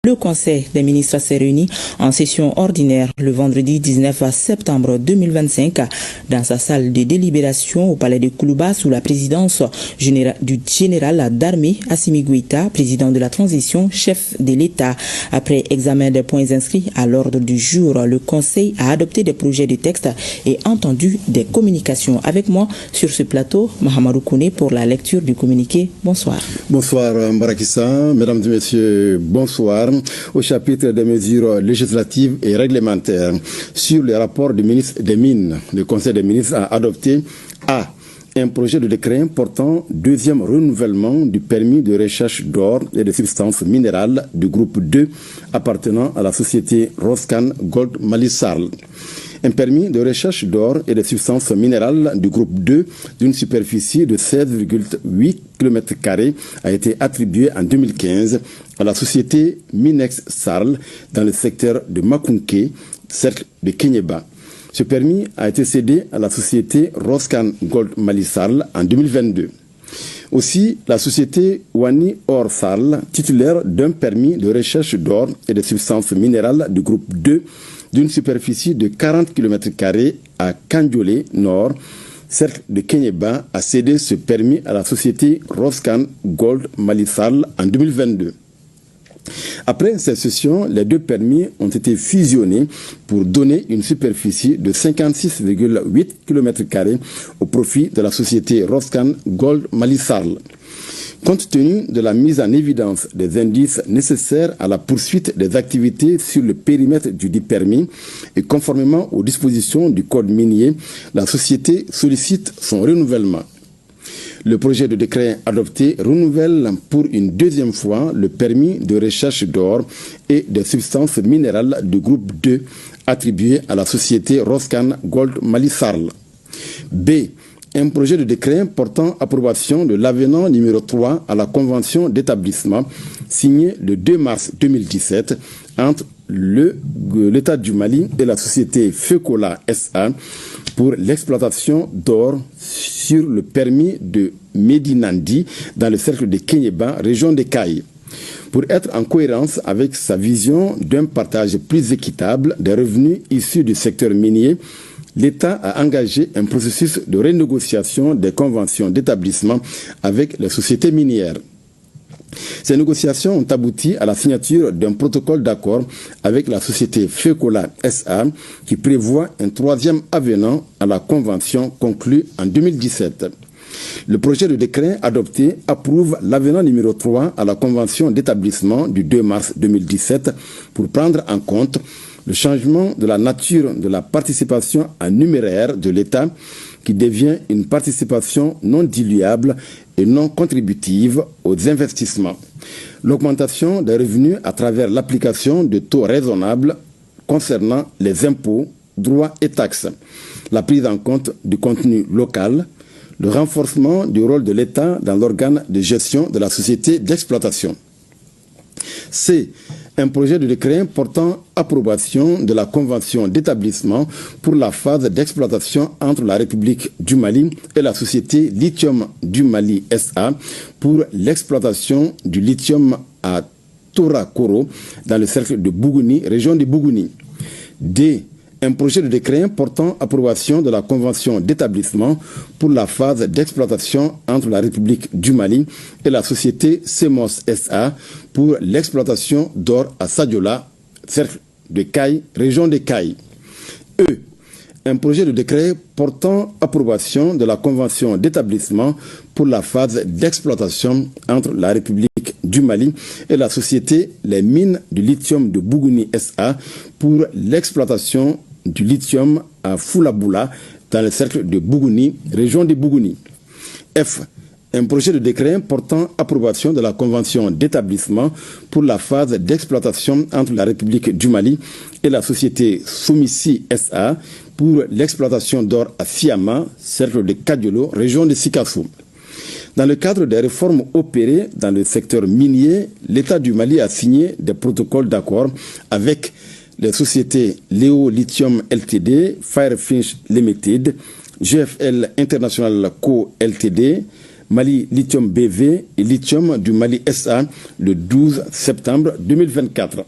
Le Conseil des ministres s'est réuni en session ordinaire le vendredi 19 septembre 2025 dans sa salle de délibération au palais de Koulouba sous la présidence du général d'armée Assimi Goïta, président de la transition, chef de l'État. Après examen des points inscrits à l'ordre du jour, le Conseil a adopté des projets de texte et entendu des communications. Avec moi sur ce plateau, Mahamadou Kone pour la lecture du communiqué. Bonsoir. Bonsoir Mbarakissa, mesdames et messieurs, bonsoir. Au chapitre des mesures législatives et réglementaires sur le rapport du ministre des Mines, le Conseil des ministres a adopté un projet de décret portant deuxième renouvellement du permis de recherche d'or et de substances minérales du groupe 2 appartenant à la société Roscan Gold Malissarl. Un permis de recherche d'or et de substances minérales du groupe 2 d'une superficie de 16,8 km² a été attribué en 2015 à la société Minex Sarl dans le secteur de Makunke, cercle de Kenyeba. Ce permis a été cédé à la société Roscan Gold Malissarl en 2022. Aussi, la société Wani Or Sarl, titulaire d'un permis de recherche d'or et de substances minérales du groupe 2 d'une superficie de 40 km² à Kandiolé Nord, cercle de Kenyeba, a cédé ce permis à la société Roscan Gold Malissarl en 2022. Après cette session, les deux permis ont été fusionnés pour donner une superficie de 56,8 km² au profit de la société Roscan Gold Malissarl. Compte tenu de la mise en évidence des indices nécessaires à la poursuite des activités sur le périmètre du dit permis et conformément aux dispositions du code minier, la société sollicite son renouvellement. Le projet de décret adopté renouvelle pour une deuxième fois le permis de recherche d'or et des substances minérales du groupe 2 attribué à la société Roscan Gold Malissarl. B. Un projet de décret portant approbation de l'avenant numéro 3 à la convention d'établissement signé le 2 mars 2017 entre l'État du Mali et la société Fekola SA pour l'exploitation d'or sur le permis de Medinandi dans le cercle de Kenyeba, région des Cailles. Pour être en cohérence avec sa vision d'un partage plus équitable des revenus issus du secteur minier, l'État a engagé un processus de renégociation des conventions d'établissement avec les sociétés minières. Ces négociations ont abouti à la signature d'un protocole d'accord avec la société Fekola SA qui prévoit un troisième avenant à la convention conclue en 2017. Le projet de décret adopté approuve l'avenant numéro 3 à la convention d'établissement du 2 mars 2017 pour prendre en compte le changement de la nature de la participation en numéraire de l'État qui devient une participation non diluable et non contributive aux investissements. L'augmentation des revenus à travers l'application de taux raisonnables concernant les impôts, droits et taxes. La prise en compte du contenu local, le renforcement du rôle de l'État dans l'organe de gestion de la société d'exploitation. C. Un projet de décret portant approbation de la convention d'établissement pour la phase d'exploitation entre la République du Mali et la société Lithium du Mali SA pour l'exploitation du lithium à Torakoro dans le cercle de Bougouni, région de Bougouni. D. Un projet de décret portant approbation de la convention d'établissement pour la phase d'exploitation entre la République du Mali et la société Semos SA pour l'exploitation d'or à Sadiola, cercle de Caille, région de Caille. E. Un projet de décret portant approbation de la convention d'établissement pour la phase d'exploitation entre la République du Mali et la société Les Mines du Lithium de Bougouni SA pour l'exploitation du lithium à Foulaboula dans le cercle de Bougouni, région de Bougouni. F. Un projet de décret portant approbation de la convention d'établissement pour la phase d'exploitation entre la République du Mali et la société Soumissi SA pour l'exploitation d'or à Siama, cercle de Kadiolo, région de Sikassou. Dans le cadre des réformes opérées dans le secteur minier, l'État du Mali a signé des protocoles d'accord avec les sociétés Léo Lithium Ltd, Firefinch Limited, GFL International Co Ltd, Mali Lithium BV et Lithium du Mali SA le 12 septembre 2024.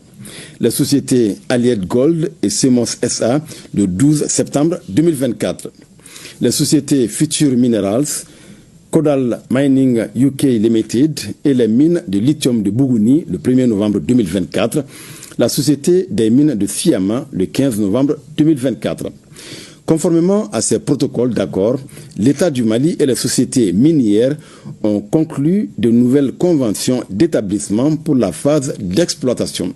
La société Allied Gold et Semonce SA le 12 septembre 2024. La société Future Minerals, Kodal Mining UK Limited et les mines de lithium de Bougouni le 1er novembre 2024. La société des mines de Siama le 15 novembre 2024. Conformément à ces protocoles d'accord, l'État du Mali et les sociétés minières ont conclu de nouvelles conventions d'établissement pour la phase d'exploitation.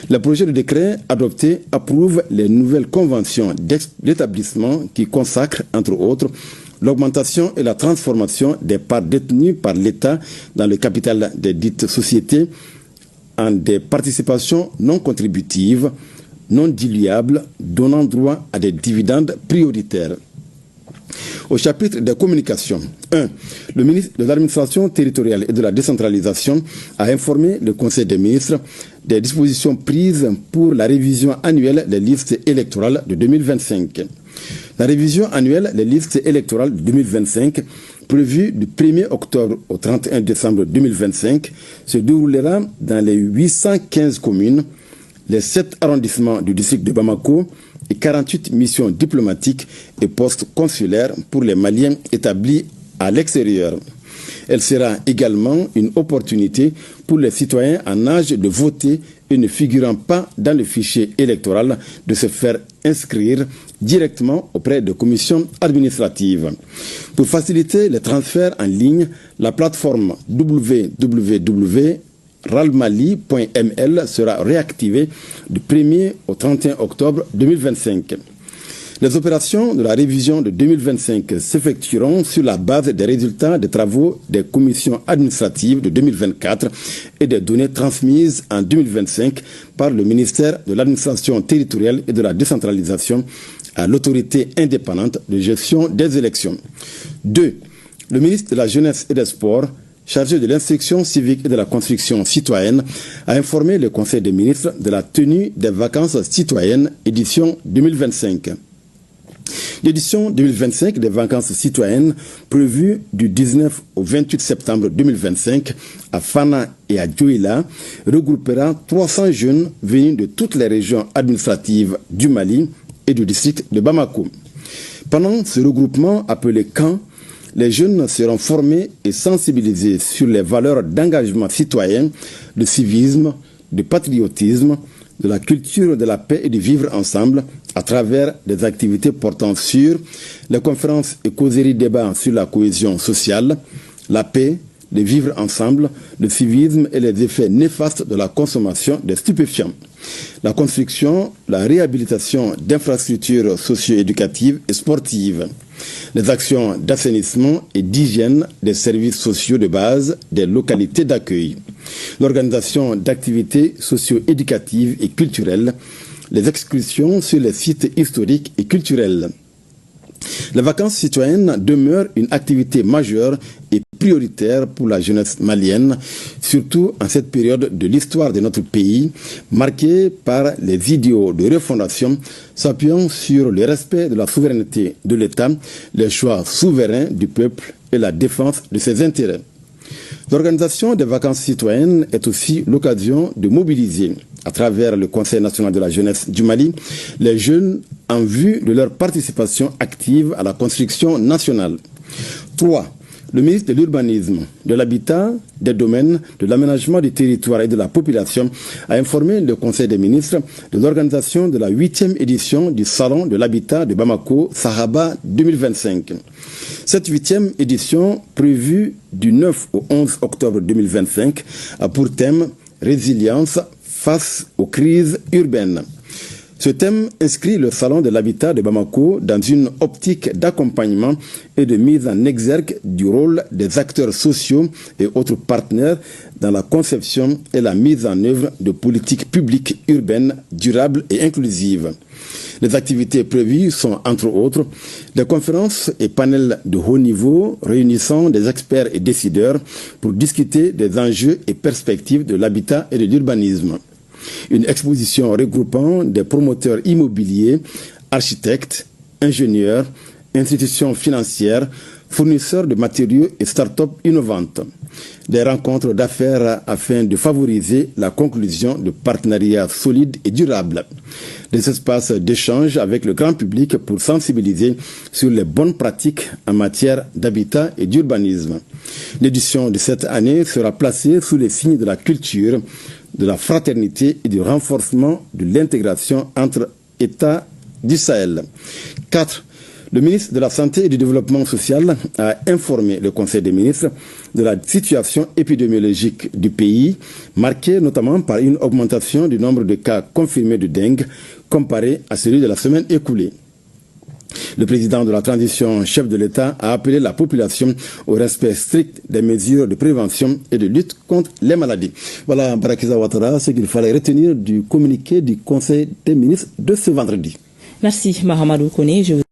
Le projet de décret adopté approuve les nouvelles conventions d'établissement qui consacrent, entre autres, l'augmentation et la transformation des parts détenues par l'État dans le capital des dites sociétés en des participations non contributives, non diluables, donnant droit à des dividendes prioritaires. Au chapitre des communications, 1. Le ministre de l'Administration territoriale et de la décentralisation a informé le Conseil des ministres des dispositions prises pour la révision annuelle des listes électorales de 2025. La révision annuelle des listes électorales de 2025, prévue du 1er octobre au 31 décembre 2025, se déroulera dans les 815 communes, les 7 arrondissements du district de Bamako et 48 missions diplomatiques et postes consulaires pour les Maliens établis à l'extérieur. Elle sera également une opportunité pour les citoyens en âge de voter et ne figurant pas dans le fichier électoral de se faire inscrire directement auprès de commissions administratives. Pour faciliter les transferts en ligne, la plateforme www.ralmali.ml sera réactivée du 1er au 31 octobre 2025. Les opérations de la révision de 2025 s'effectueront sur la base des résultats des travaux des commissions administratives de 2024 et des données transmises en 2025 par le ministère de l'Administration territoriale et de la décentralisation à l'autorité indépendante de gestion des élections. 2. Le ministre de la Jeunesse et des Sports, chargé de l'instruction civique et de la construction citoyenne, a informé le Conseil des ministres de la tenue des vacances citoyennes édition 2025. L'édition 2025 des vacances citoyennes, prévue du 19 au 28 septembre 2025 à Fana et à Dioïla, regroupera 300 jeunes venus de toutes les régions administratives du Mali et du district de Bamako. Pendant ce regroupement appelé camp, les jeunes seront formés et sensibilisés sur les valeurs d'engagement citoyen, de civisme, de patriotisme, de la culture de la paix et du vivre ensemble à travers des activités portant sur les conférences et causeries débats sur la cohésion sociale, la paix, le vivre ensemble, le civisme et les effets néfastes de la consommation des stupéfiants. La construction, la réhabilitation d'infrastructures socio-éducatives et sportives, les actions d'assainissement et d'hygiène des services sociaux de base des localités d'accueil, l'organisation d'activités socio-éducatives et culturelles, les excursions sur les sites historiques et culturels. Les vacances citoyennes demeurent une activité majeure et prioritaire pour la jeunesse malienne, surtout en cette période de l'histoire de notre pays, marquée par les idéaux de refondation s'appuyant sur le respect de la souveraineté de l'État, les choix souverains du peuple et la défense de ses intérêts. L'organisation des vacances citoyennes est aussi l'occasion de mobiliser, à travers le Conseil national de la jeunesse du Mali, les jeunes en vue de leur participation active à la construction nationale. 3. Le ministre de l'Urbanisme, de l'Habitat, des Domaines, de l'Aménagement du territoire et de la population a informé le Conseil des ministres de l'organisation de la 8e édition du Salon de l'Habitat de Bamako, Sahaba 2025. Cette 8e édition, prévue du 9 au 11 octobre 2025, a pour thème « Résilience face aux crises urbaines ». Ce thème inscrit le Salon de l'Habitat de Bamako dans une optique d'accompagnement et de mise en exergue du rôle des acteurs sociaux et autres partenaires dans la conception et la mise en œuvre de politiques publiques urbaines durables et inclusives. Les activités prévues sont, entre autres, des conférences et panels de haut niveau réunissant des experts et décideurs pour discuter des enjeux et perspectives de l'habitat et de l'urbanisme. Une exposition regroupant des promoteurs immobiliers, architectes, ingénieurs, institutions financières, fournisseurs de matériaux et start-up innovantes. Des rencontres d'affaires afin de favoriser la conclusion de partenariats solides et durables. Des espaces d'échange avec le grand public pour sensibiliser sur les bonnes pratiques en matière d'habitat et d'urbanisme. L'édition de cette année sera placée sous les signes de la culture, de la fraternité et du renforcement de l'intégration entre États du Sahel. 4. Le ministre de la Santé et du Développement social a informé le Conseil des ministres de la situation épidémiologique du pays, marquée notamment par une augmentation du nombre de cas confirmés de dengue comparé à celui de la semaine écoulée. Le président de la transition, chef de l'État, a appelé la population au respect strict des mesures de prévention et de lutte contre les maladies. Voilà, Barakiza Ouattara, ce qu'il fallait retenir du communiqué du Conseil des ministres de ce vendredi. Merci, Mahamadou Kone.